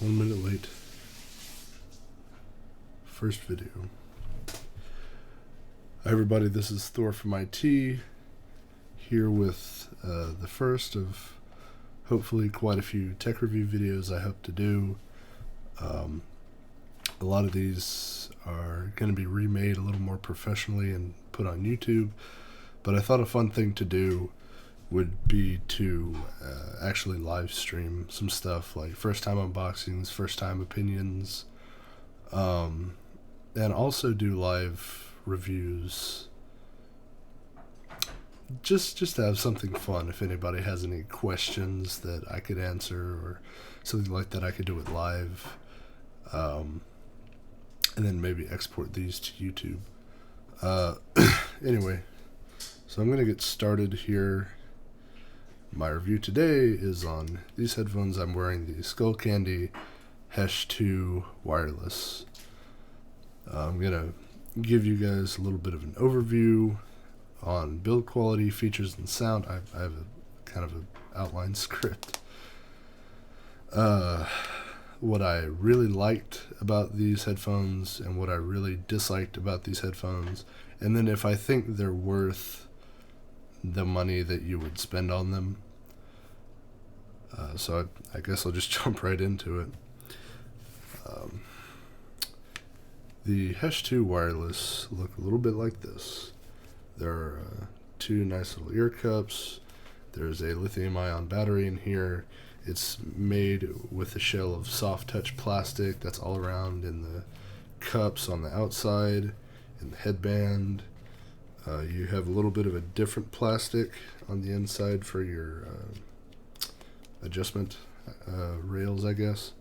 1 minute late. First video. Hi everybody, this is ThorFromIT, here with the first of hopefully quite a few tech review videos I hope to do. A lot of these are going to be remade a little more professionally and put on YouTube, but I thought a fun thing to do would be to actually live stream some stuff, like first time unboxings, first time opinions, and also do live reviews, just to have something fun. If anybody has any questions that I could answer or something like that, I could do it live, and then maybe export these to YouTube. Anyway, so I'm going to get started here. My review today is on these headphones. I'm wearing the Skullcandy Hesh 2 wireless. I'm going to give you guys a little bit of an overview on build quality, features, and sound. I have a kind of an outline script. What I really liked about these headphones and what I really disliked about these headphones, and then if I think they're worth the money that you would spend on them. So I guess I'll just jump right into it. The Hesh 2 wireless look a little bit like this. There are two nice little ear cups. There's a lithium-ion battery in here. It's made with a shell of soft touch plastic that's all around in the cups on the outside, in the headband. You have a little bit of a different plastic on the inside for your adjustment rails, I guess.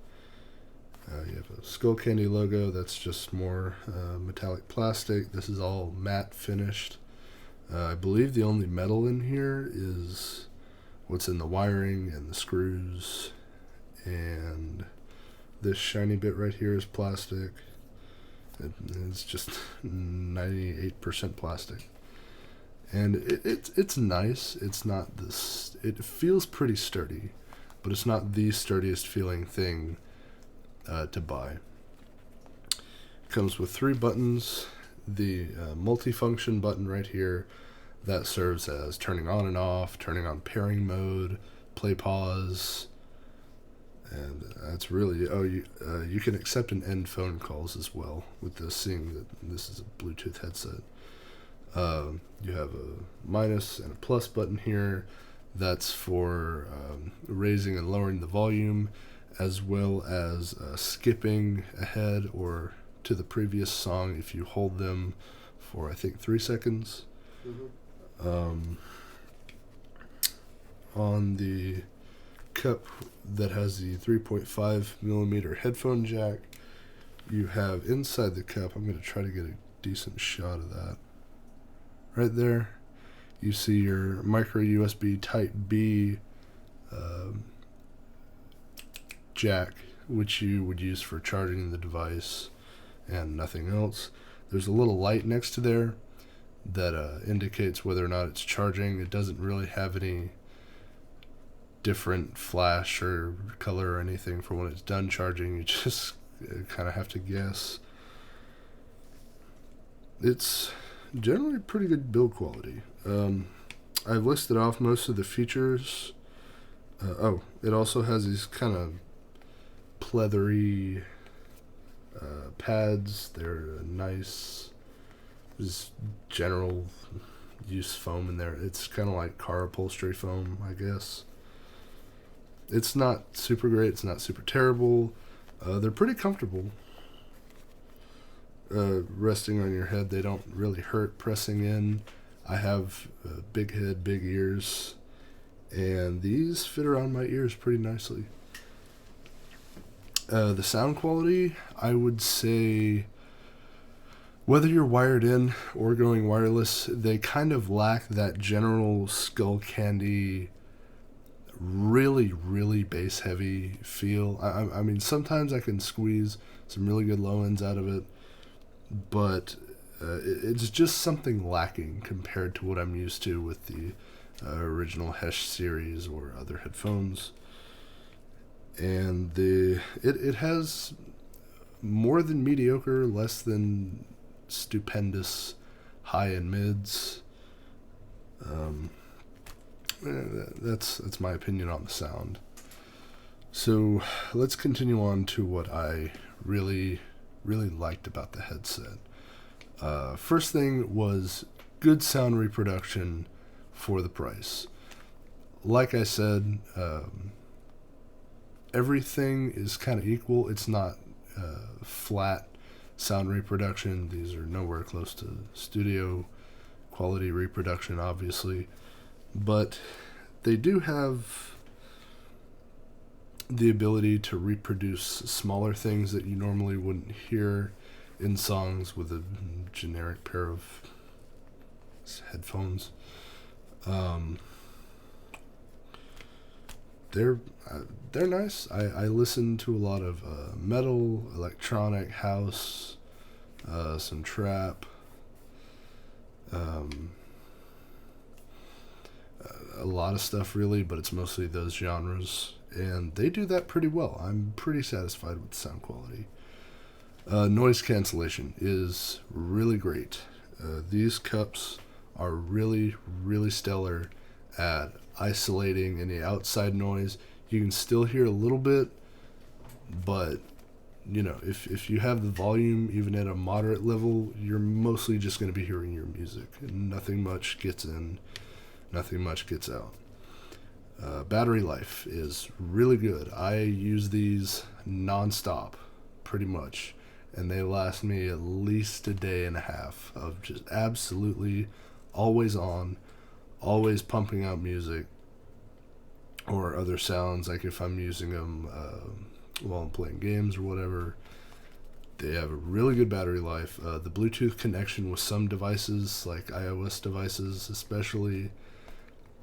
You have a Skullcandy logo that's just more metallic plastic. This is all matte finished. I believe the only metal in here is what's in the wiring and the screws, and this shiny bit right here is plastic. It's just 98% plastic, and it's nice. It's not this. It feels pretty sturdy, but it's not the sturdiest feeling thing to buy. Comes with 3 buttons. The multifunction button right here, that serves as turning on and off, turning on pairing mode, play pause, and that's really, you can accept and end phone calls as well with this, seeing that this is a Bluetooth headset. You have a minus and a plus button here. That's for raising and lowering the volume, as well as skipping ahead or to the previous song if you hold them for, I think, 3 seconds. On the cup that has the 3.5 millimeter headphone jack, you have inside the cup, I'm going to try to get a decent shot of that. Right there, you see your micro USB Type B jack, which you would use for charging the device and nothing else. There's a little light next to there that indicates whether or not it's charging. It doesn't really have any different flash or color or anything for when it's done charging. You just kind of have to guess. It's generally pretty good build quality. I've listed off most of the features. It also has these kind of pleathery pads. They're nice. There's general use foam in there. It's kind of like car upholstery foam, I guess. It's not super great. It's not super terrible. They're pretty comfortable. Resting on your head, they don't really hurt pressing in. I have a big head, big ears, and these fit around my ears pretty nicely. The sound quality, I would say, whether you're wired in or going wireless, they kind of lack that general Skullcandy, really, really bass heavy feel. I mean, sometimes I can squeeze some really good low ends out of it, but it's just something lacking compared to what I'm used to with the original Hesh series or other headphones. and it has more than mediocre, less than stupendous high and mids. That's my opinion on the sound. So let's continue on to what I really liked about the headset. First thing was good sound reproduction for the price. Like I said, everything is kind of equal. It's not flat sound reproduction. These are nowhere close to studio quality reproduction, obviously. But they do have the ability to reproduce smaller things that you normally wouldn't hear in songs with a generic pair of headphones. They're nice. I listen to a lot of metal, electronic, house, some trap, a lot of stuff really, but it's mostly those genres, and they do that pretty well. I'm pretty satisfied with the sound quality. Noise cancellation is really great. These cups are really stellar at isolating any outside noise. You can still hear a little bit, but you know, if you have the volume even at a moderate level, you're mostly just going to be hearing your music. Nothing much gets in, nothing much gets out. Battery life is really good. I use these non-stop, pretty much, and they last me at least a day and a half of just absolutely always on, always pumping out music or other sounds, like if I'm using them while I'm playing games or whatever. They have a really good battery life. The Bluetooth connection with some devices, like iOS devices especially,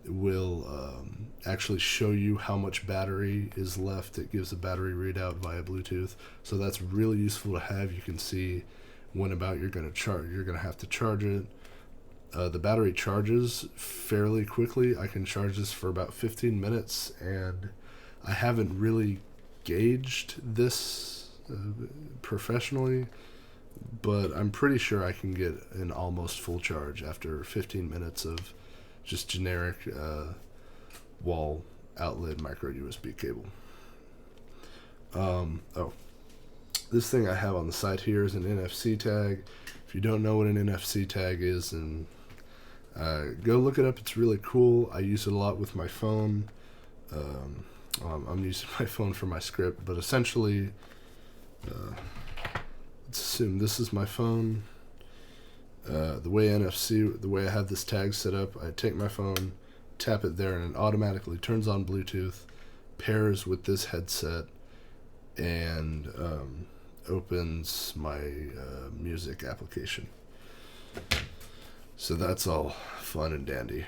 will actually show you how much battery is left. It gives a battery readout via Bluetooth, so that's really useful to have. You can see when about you're going to have to charge it. The battery charges fairly quickly. I can charge this for about 15 minutes, and I haven't really gauged this professionally, but I'm pretty sure I can get an almost full charge after 15 minutes of just generic wall outlet micro USB cable. This thing I have on the side here is an NFC tag. If you don't know what an NFC tag is, and go look it up. It's really cool. I use it a lot with my phone. I'm using my phone for my script, but essentially, let's assume this is my phone. The way I have this tag set up, I take my phone, tap it there, and it automatically turns on Bluetooth, pairs with this headset, and opens my music application. So that's all fun and dandy.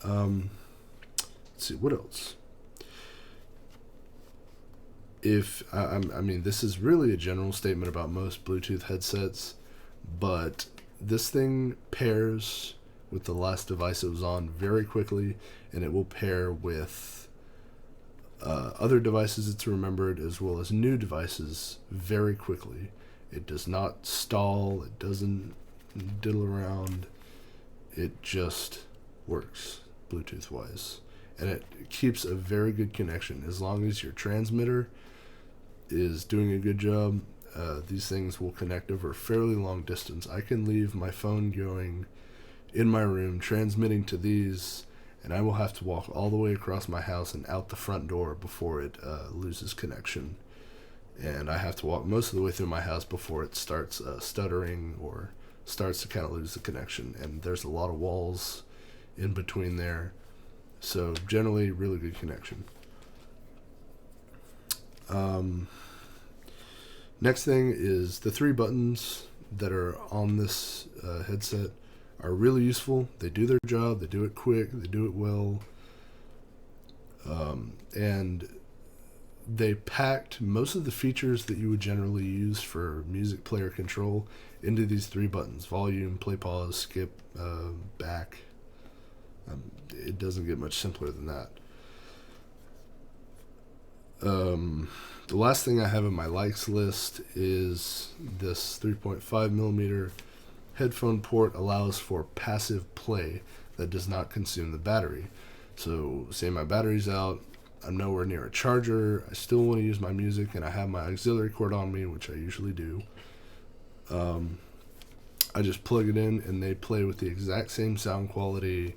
Let's see, what else? I mean, this is really a general statement about most Bluetooth headsets, but this thing pairs with the last device it was on very quickly, and it will pair with other devices it's remembered, as well as new devices, very quickly. It does not stall, it doesn't diddle around, it just works Bluetooth wise, and it keeps a very good connection. As long as your transmitter is doing a good job, these things will connect over a fairly long distance. I can leave my phone going in my room transmitting to these, and I will have to walk all the way across my house and out the front door before it loses connection, and I have to walk most of the way through my house before it starts stuttering or starts to kind of lose the connection. And there's a lot of walls in between there, so generally really good connection. Next thing is the 3 buttons that are on this headset are really useful. They do their job, they do it quick, they do it well, and they packed most of the features that you would generally use for music player control into these 3 buttons: volume, play, pause, skip, back. It doesn't get much simpler than that. The last thing I have in my likes list is this 3.5 millimeter headphone port allows for passive play that does not consume the battery. So say my battery's out, I'm nowhere near a charger, I still want to use my music, and I have my auxiliary cord on me, which I usually do. I just plug it in and they play with the exact same sound quality,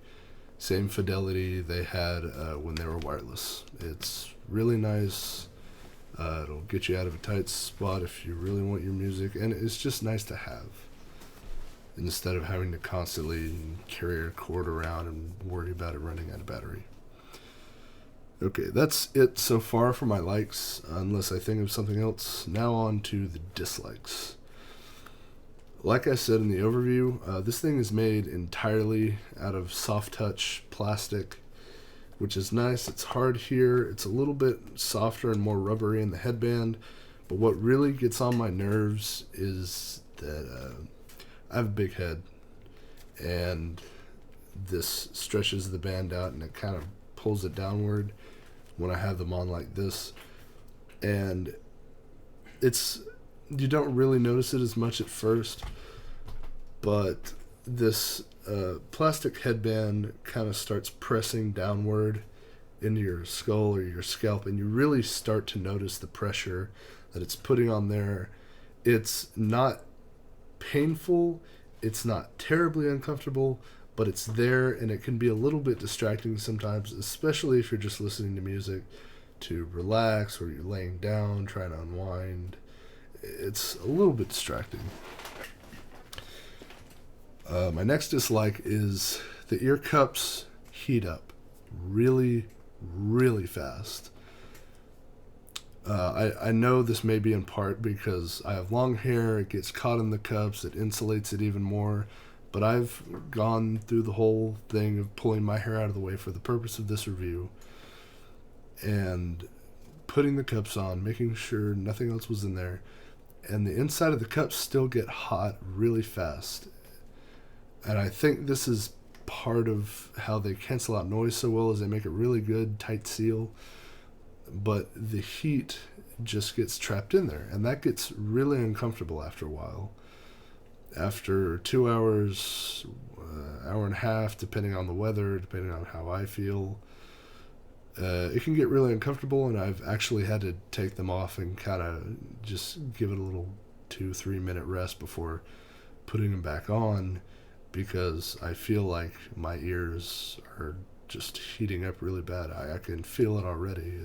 same fidelity they had when they were wireless. It's really nice. It'll get you out of a tight spot if you really want your music, and it's just nice to have instead of having to constantly carry a cord around and worry about it running out of battery. Okay, that's it so far for my likes, unless I think of something else. Now on to the dislikes. Like I said in the overview, this thing is made entirely out of soft touch plastic, which is nice. It's hard here. It's a little bit softer and more rubbery in the headband. But what really gets on my nerves is that I have a big head, and this stretches the band out and it kind of pulls it downward when I have them on like this. And you don't really notice it as much at first, but this plastic headband kind of starts pressing downward into your skull or your scalp, and you really start to notice the pressure that it's putting on there. It's not painful, it's not terribly uncomfortable, but it's there, and it can be a little bit distracting sometimes, especially if you're just listening to music to relax, or you're laying down trying to unwind. It's a little bit distracting. My next dislike is the ear cups heat up really, really fast. I know this may be in part because I have long hair, it gets caught in the cups, it insulates it even more, but I've gone through the whole thing of pulling my hair out of the way for the purpose of this review, and putting the cups on, making sure nothing else was in there, and the inside of the cups still get hot really fast. And I think this is part of how they cancel out noise so well, is they make a really good tight seal, but the heat just gets trapped in there, and that gets really uncomfortable after a while. After 2 hours, hour and a half, depending on the weather, depending on how I feel, it can get really uncomfortable, and I've actually had to take them off and kind of just give it a little 2-3 minute rest before putting them back on, because I feel like my ears are just heating up really bad. I can feel it already.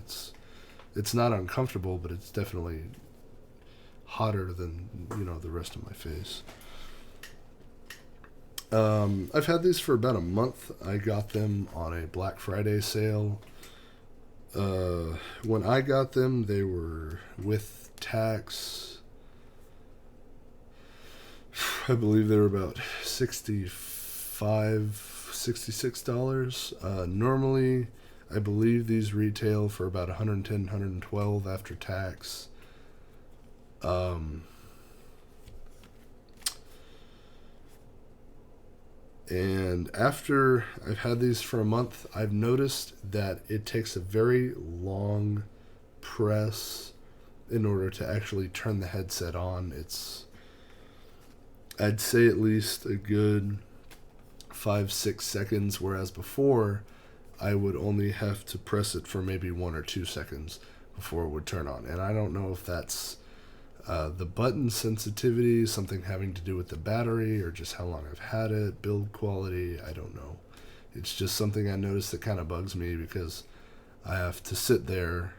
It's not uncomfortable, but it's definitely hotter than the rest of my face. I've had these for about a month. I got them on a Black Friday sale. When I got them, they were with tax. I believe they were about $66. Normally, I believe these retail for about $110, $112 after tax. And after I've had these for a month, I've noticed that it takes a very long press in order to actually turn the headset on. I'd say at least a good 5-6 seconds, whereas before I would only have to press it for maybe 1 or 2 seconds before it would turn on. And I don't know if that's the button sensitivity, something having to do with the battery, or just how long I've had it, build quality, I don't know. It's just something I noticed that kind of bugs me, because I have to sit there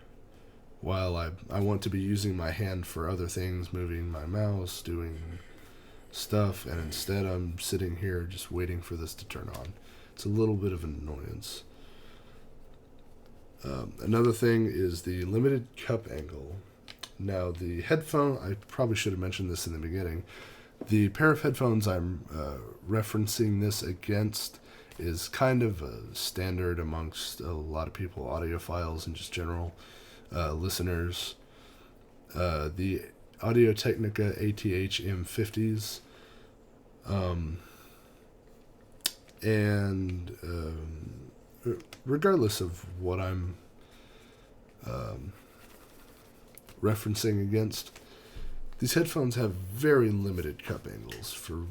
while I want to be using my hand for other things, moving my mouse, doing stuff, and instead I'm sitting here just waiting for this to turn on. It's a little bit of an annoyance. Another thing is the limited cup angle. Now, the headphone, I probably should have mentioned this in the beginning. The pair of headphones I'm referencing this against is kind of a standard amongst a lot of people, audiophiles and just general listeners. The Audio-Technica ATH M50s. And regardless of what I'm referencing against. These headphones have very limited cup angles. For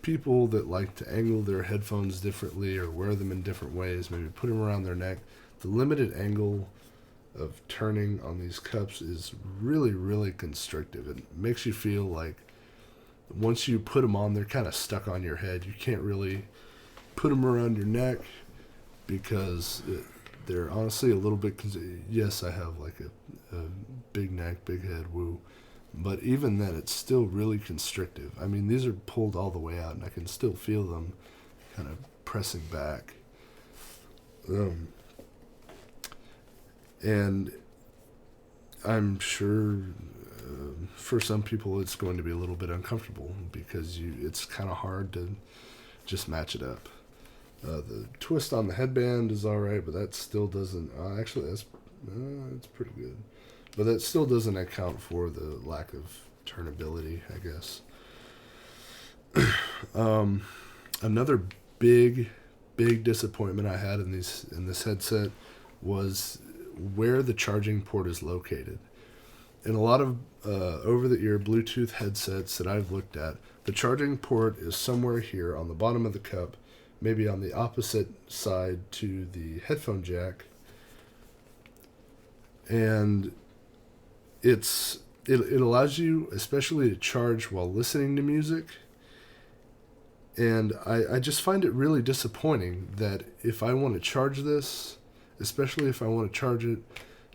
people that like to angle their headphones differently or wear them in different ways, maybe put them around their neck, the limited angle of turning on these cups is really, really constrictive. It makes you feel like once you put them on, they're kind of stuck on your head. You can't really put them around your neck because they're honestly a little bit... Yes, I have like a big neck, big head, woo. But even then, it's still really constrictive. I mean, these are pulled all the way out, and I can still feel them kind of pressing back. And I'm sure for some people it's going to be a little bit uncomfortable because it's kind of hard to just match it up. The twist on the headband is all right, but that still doesn't... actually, that's pretty good. But that still doesn't account for the lack of turnability, I guess. Another big disappointment I had in this headset was where the charging port is located. In a lot of over-the-ear Bluetooth headsets that I've looked at, the charging port is somewhere here on the bottom of the cup, maybe on the opposite side to the headphone jack. And it allows you especially to charge while listening to music. And I just find it really disappointing that if I want to charge this, especially if I want to charge it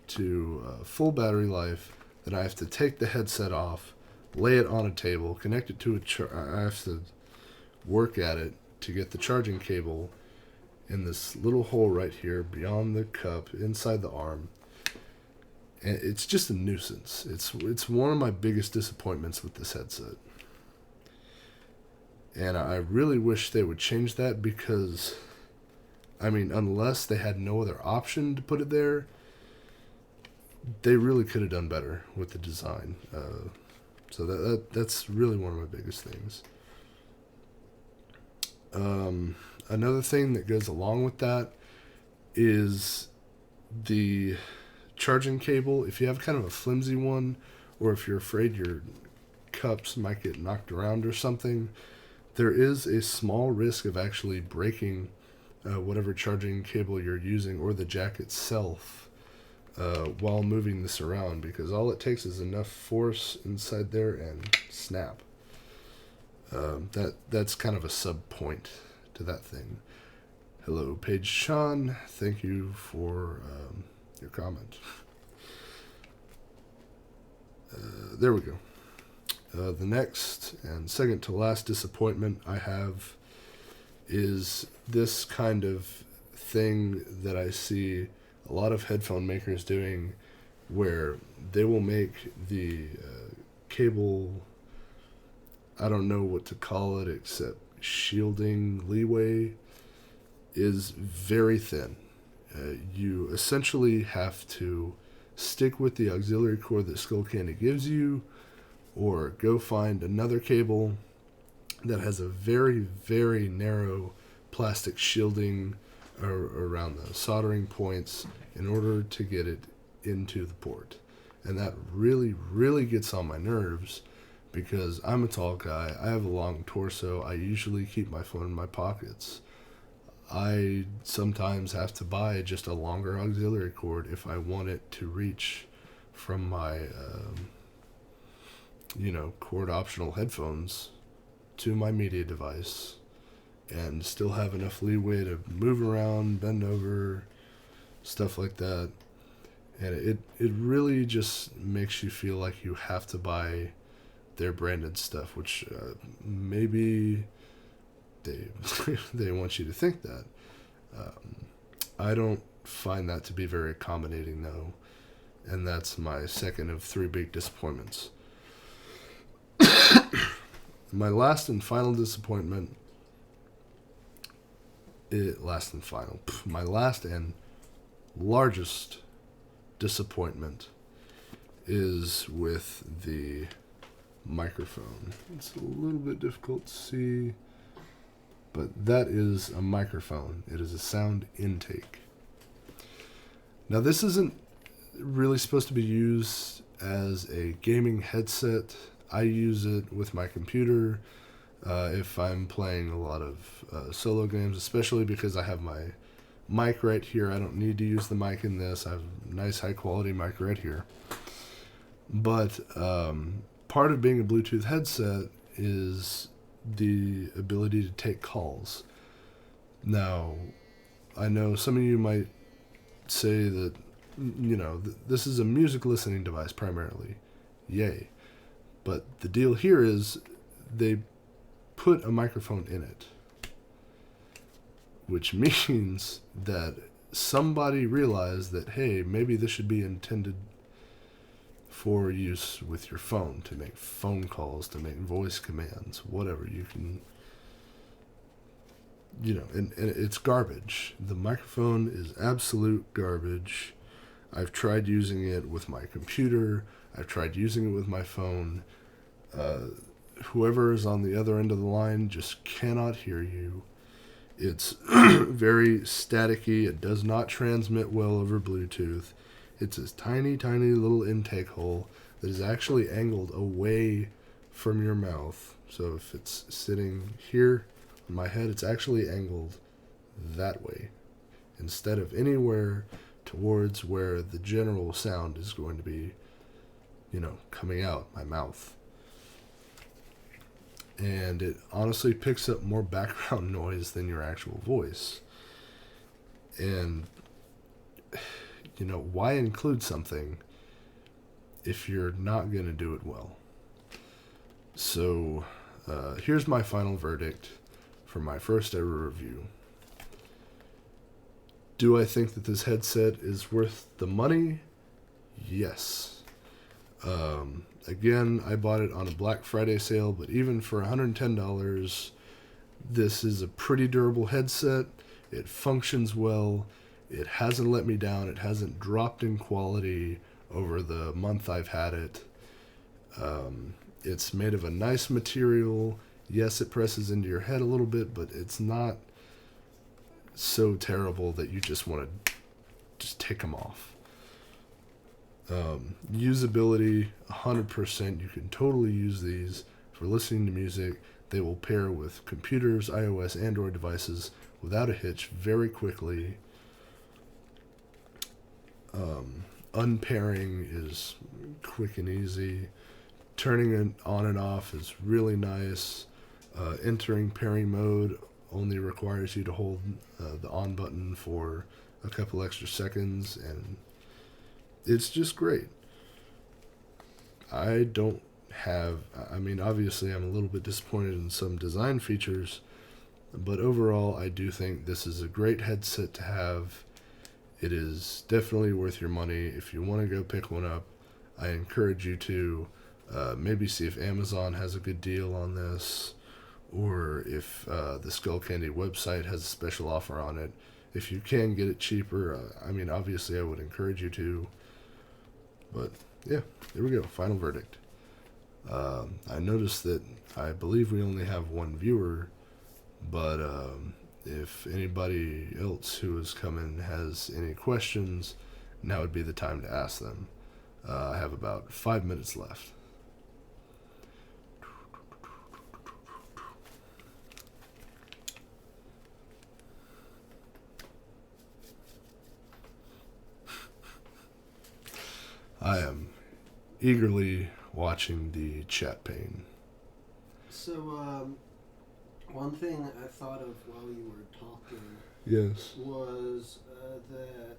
to full battery life, that I have to take the headset off, lay it on a table, connect it to I have to work at it to get the charging cable in this little hole right here beyond the cup, inside the arm. And it's just a nuisance. It's one of my biggest disappointments with this headset. And I really wish they would change that because, I mean, unless they had no other option to put it there, they really could have done better with the design. So that's really one of my biggest things. Another thing that goes along with that is the charging cable. If you have kind of a flimsy one, or if you're afraid your cups might get knocked around or something, there is a small risk of actually breaking whatever charging cable you're using or the jack itself while moving this around, because all it takes is enough force inside there and snap. That's kind of a sub point to that thing. Hello, Paige Sean. Thank you for your comment. There we go. The next and second to last disappointment I have is this kind of thing that I see a lot of headphone makers doing, where they will make the cable, I don't know what to call it except shielding leeway, is very thin. You essentially have to stick with the auxiliary cord that Skullcandy gives you, or go find another cable that has a very, very narrow plastic shielding around the soldering points in order to get it into the port. And that really, really gets on my nerves because I'm a tall guy. I have a long torso. I usually keep my phone in my pockets. I sometimes have to buy just a longer auxiliary cord if I want it to reach from my cord optional headphones to my media device and still have enough leeway to move around, bend over, stuff like that. And it really just makes you feel like you have to buy their branded stuff, which maybe they want you to think that. I don't find that to be very accommodating, though, and that's my second of three big disappointments. My last and final disappointment, my last and largest disappointment is with the microphone. It's a little bit difficult to see, but that is a microphone. It is a sound intake. Now, this isn't really supposed to be used as a gaming headset. I use it with my computer if I'm playing a lot of solo games, especially because I have my mic right here. I don't need to use the mic in this. I have a nice high quality mic right here. But part of being a Bluetooth headset is the ability to take calls. Now, I know some of you might say that, this is a music listening device primarily. Yay. But the deal here is they put a microphone in it, which means that somebody realized that, hey, maybe this should be intended for use with your phone, to make phone calls, to make voice commands, whatever. You can, and it's garbage. The microphone is absolute garbage. I've tried using it with my computer. I've tried using it with my phone. Whoever is on the other end of the line just cannot hear you. It's very staticky. It does not transmit well over Bluetooth. It's this tiny, tiny little intake hole that is actually angled away from your mouth. So if it's sitting here on my head, it's actually angled that way instead of anywhere towards where the general sound is going to be, coming out my mouth. And it honestly picks up more background noise than your actual voice. And, why include something if you're not going to do it well? So, here's my final verdict for my first ever review. Do I think that this headset is worth the money? Yes. Again, I bought it on a Black Friday sale, but even for $110, this is a pretty durable headset. It functions well. It hasn't let me down. It hasn't dropped in quality over the month I've had it. It's made of a nice material. Yes, it presses into your head a little bit, but it's not so terrible that you just want to just take them off. Usability, 100%. You can totally use these for listening to music. They will pair with computers, iOS, Android devices without a hitch very quickly. Unpairing is quick and easy. Turning it on and off is really nice. Entering pairing mode only requires you to hold the on button for a couple extra seconds, and it's just great. Obviously I'm a little bit disappointed in some design features, but overall I do think this is a great headset to have. It is definitely worth your money. If you want to go pick one up, I encourage you to maybe see if Amazon has a good deal on this, or if the Skullcandy website has a special offer on it. If you can get it cheaper, obviously I would encourage you to. But yeah, there we go. Final verdict. I noticed that I believe we only have one viewer, but if anybody else who is coming has any questions, now would be the time to ask them. I have about 5 minutes left. I am eagerly watching the chat pane. So, one thing I thought of while you were talking, yes, was that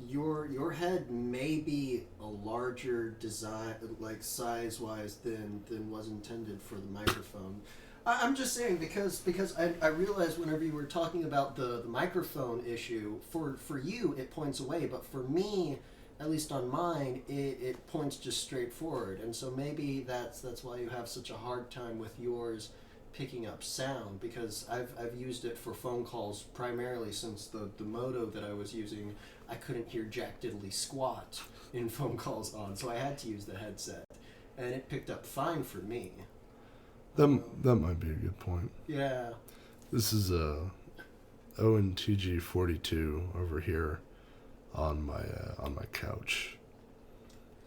your head may be a larger design, like size-wise, than was intended for the microphone. I'm just saying because I realized whenever you were talking about the microphone issue, for you it points away, but for me, at least on mine, it points just straight forward, and so maybe that's why you have such a hard time with yours picking up sound, because I've used it for phone calls primarily since the Moto that I was using, I couldn't hear jack diddly squat in phone calls on, so I had to use the headset, and it picked up fine for me. That might be a good point. Yeah. This is a ONTG 42 over here on my couch,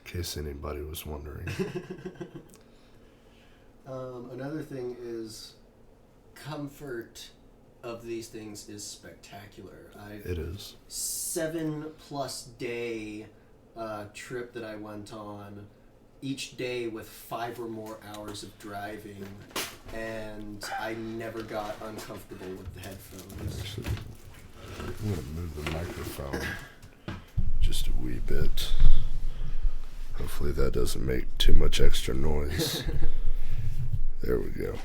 in case anybody was wondering. Another thing is comfort of these things is spectacular. It is. 7+ day trip that I went on, each day with 5 or more hours of driving, and I never got uncomfortable with the headphones. Actually, I'm going to move the microphone just a wee bit. Hopefully that doesn't make too much extra noise. There we go.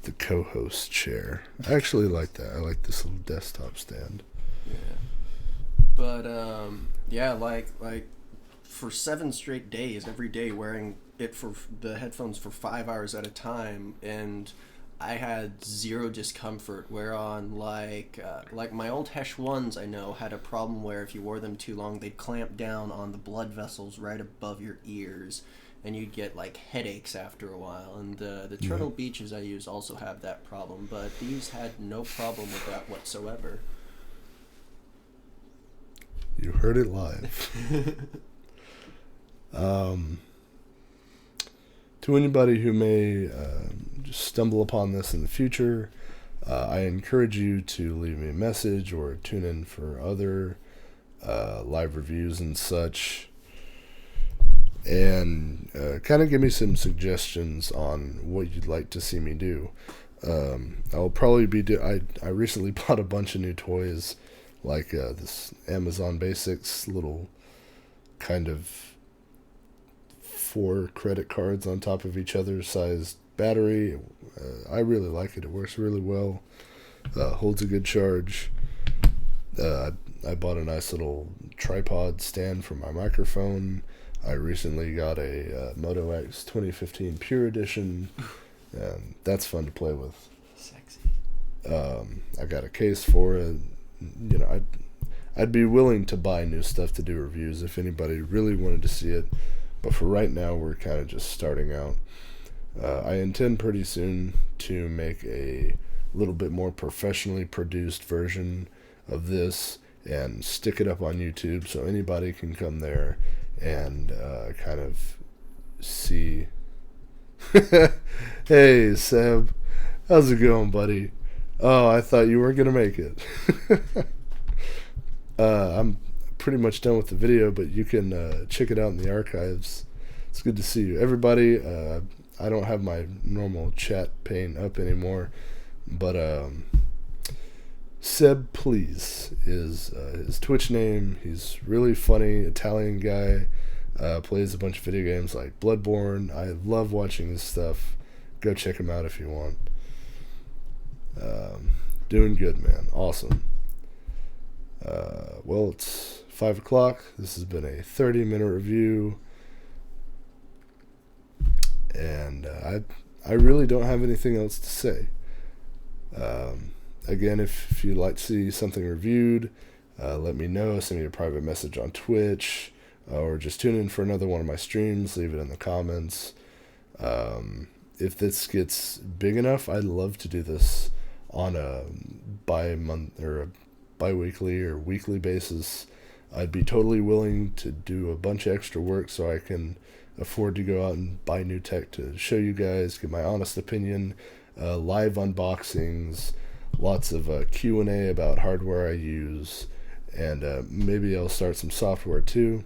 The co-host chair. I actually like that. I like this little desktop stand. Yeah. But yeah, like for 7 straight days, every day wearing it for the headphones for 5 hours at a time, and I had zero discomfort. Where on like my old Hesh ones, I know had a problem where if you wore them too long, they'd clamp down on the blood vessels right above your ears, and you'd get like headaches after a while. And the Turtle Beaches I use also have that problem, but these had no problem with that whatsoever. You heard it live. To anybody who may just stumble upon this in the future, I encourage you to leave me a message or tune in for other live reviews and such, and kind of give me some suggestions on what you'd like to see me do. I'll probably be I recently bought a bunch of new toys, like this Amazon Basics little kind of 4 credit cards on top of each other sized battery. I really like it. It works really well. Holds a good charge. I bought a nice little tripod stand for my microphone. I recently got a Moto X 2015 Pure Edition, and that's fun to play with. Sexy. I got a case for it. You know, I'd be willing to buy new stuff to do reviews if anybody really wanted to see it, but for right now, we're kind of just starting out. I intend pretty soon to make a little bit more professionally produced version of this and stick it up on YouTube so anybody can come there and kind of see. Hey, Seb. How's it going, buddy? Oh, I thought you weren't going to make it. I'm pretty much done with the video, but you can check it out in the archives. It's good to see you. Everybody, I don't have my normal chat pane up anymore, but Seb Please is his Twitch name. He's really funny, Italian guy, plays a bunch of video games like Bloodborne. I love watching his stuff. Go check him out if you want. Doing good, man. Awesome. Well, it's 5 o'clock. This has been a 30-minute review, and I really don't have anything else to say. Again, if you'd like to see something reviewed, let me know. Send me a private message on Twitch, or just tune in for another one of my streams. Leave it in the comments. If this gets big enough, I'd love to do this on a bi-month or a bi-weekly or weekly basis. I'd be totally willing to do a bunch of extra work so I can afford to go out and buy new tech to show you guys, give my honest opinion, live unboxings, lots of Q&A about hardware I use, and maybe I'll start some software too.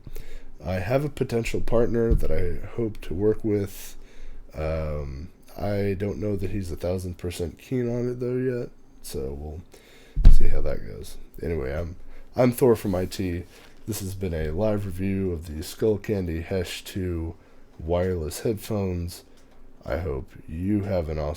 I have a potential partner that I hope to work with. I don't know that he's 1,000% keen on it though yet, so we'll see how that goes. Anyway, I'm ThorFromIT. This has been a live review of the Skullcandy Hesh 2 wireless headphones. I hope you have an awesome